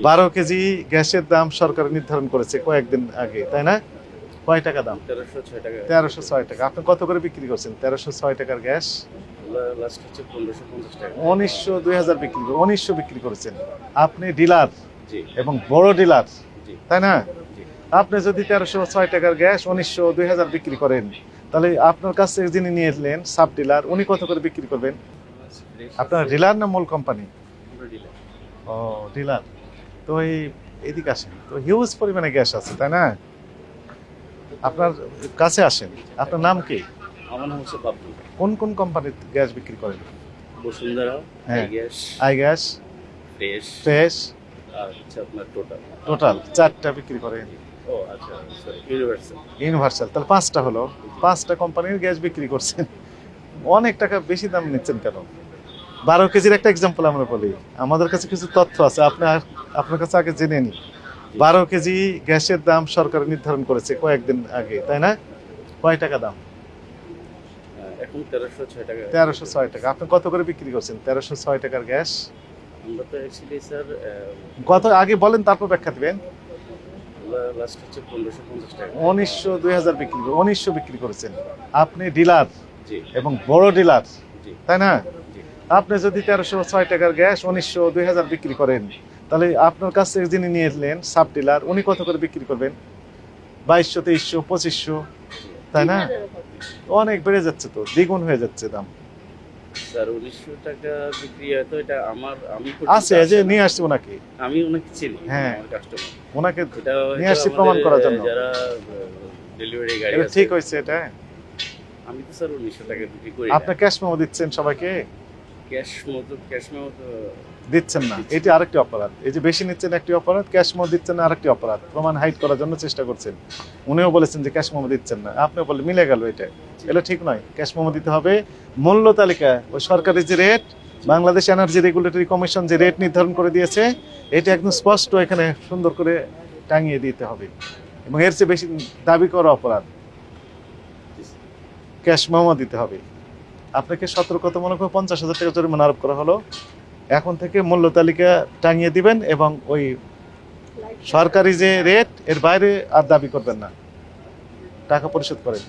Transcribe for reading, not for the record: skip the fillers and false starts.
12 KG গ্যাসের দাম সরকার নির্ধারণ করেছে কয়েকদিন আগে, তাই না? কয় টাকা দাম? 1306 টাকা। 1306 টাকা। আপনি কত করে বিক্রি করছেন 1306 টাকার গ্যাস? লাস্ট হচ্ছে 1550 টাকা। 2000 বিক্রি 1900 বিক্রি করেছেন। আপনি ডিলার জি এবং বড় ডিলার, জি তাই না? জি। আপনি যদি 1306 টাকার গ্যাস 2000 বিক্রি করেন, তাহলে আপনার কাছ থেকে যিনি নিয়ে এলেন সাব ডিলার, উনি কত করে বিক্রি করবেন? আপনার ডিলার না মূল কোম্পানি? ও, ডিলার। তো এদিকে আসেন, তো হিউজ পরিমাণে গ্যাস আছে, তাই না? আপনার কাছে আসেন। আপনার নাম কি? আমার নাম হচ্ছে বাবলু। কোন কোন কোম্পানির গ্যাস বিক্রি করেন? বসুন্ধরা, হ্যাঁ। গ্যাস, আই গ্যাস, ফ্রেশ, ফ্রেশ, আর হচ্ছে আপনার টোটাল। টোটাল 4টা বিক্রি করেন। ও আচ্ছা, সরি, ইউনিভার্সাল। ইউনিভার্সাল, তাহলে 5টা হলো। 5টা কোম্পানির গ্যাস বিক্রি করছেন। অনেক টাকা বেশি দাম নিচ্ছেন কেন? 12 কেজির একটা এক্সাম্পল আমরা বলি, আমাদের কাছে কিছু তথ্য আছে, আপনার কাছে আগে জেনে নি। 12 কেজি গ্যাসের দাম সরকার নির্ধারণ করেছে কয়েকদিন আগে, তাই না? কয় টাকা দাম? এখন 1306 টাকা। 1306 টাকা। আপনি কত করে বিক্রি করছেন 1306 টাকার গ্যাস? আমরা তো অ্যাকচুয়ালি স্যার কত আগে বলেন, তারপর ব্যাখ্যা দিবেন। লাস্ট হচ্ছে 1550 টাকা। 2000 বিক্রি 1900 বিক্রি করেছেন। আপনি ডিলার জি এবং বড় ডিলার, জি তাই না? জি। আপনি যদি 1306 টাকার গ্যাস 2000 বিক্রি করেন, তাহলে আপনার কাছ থেকে যিনি নিয়ে এলেন সাব ডিলার, উনি কত করে বিক্রি করবেন? 2200, 2300, 2500, তাই না? অনেক বেড়ে যাচ্ছে, তো দ্বিগুণ হয়ে যাচ্ছে দাম। স্যার 1900 টাকা বিক্রি হয় তো এটা আমি আছে যে নিয়ে আসছে ওনাকে, আমি ওনাকে চিনি, হ্যাঁ। আমার কাস্টমার। ওনাকে এটা নিয়ে আসছি প্রমাণ করার জন্য। যারা ডেলিভারি গাড়ি এটা আছে, ঠিক হয়েছে এটা? আমি তো স্যার 1900 টাকা বিক্রি করি। আপনি ক্যাশ মেমো দিচ্ছেন সবাইকে? ক্যাশ মেমো তো দিচ্ছেন না, এটি আরেকটি অপরাধ। এই যে বেশি নিচ্ছেন একটি অপরাধ, ক্যাশ মেমো দিচ্ছেন না আরেকটি অপরাধ। প্রমাণ হাইড করার জন্য চেষ্টা করছেন। উনিও বলেছেন যে ক্যাশ মেমো দিচ্ছেন না, আপনিও বলে মিলে গেল। এটা ঠিক নয়। ক্যাশ মেমো দিতে হবে। মূল্য তালিকা, ওই সরকারি যে rate, Bangladesh energy regulatory commission যে রেট নির্ধারণ করে দিয়েছে, এটা একদম স্পষ্ট এখানে সুন্দর করে টাঙিয়ে দিতে হবে, এবং এর চেয়ে বেশি দাবি করা অপরাধ। ক্যাশ মেমো দিতে হবে। আপনাকে সতর্কতামূলক 50,000 টাকা জরিমানা আরোপ করা হলো। এখন থেকে মূল্য তালিকা টাঙিয়ে দিবেন, এবং ওই সরকারি যে রেট এর বাইরে আর দাবি করবেন না, টাকা পরিশোধ করেন।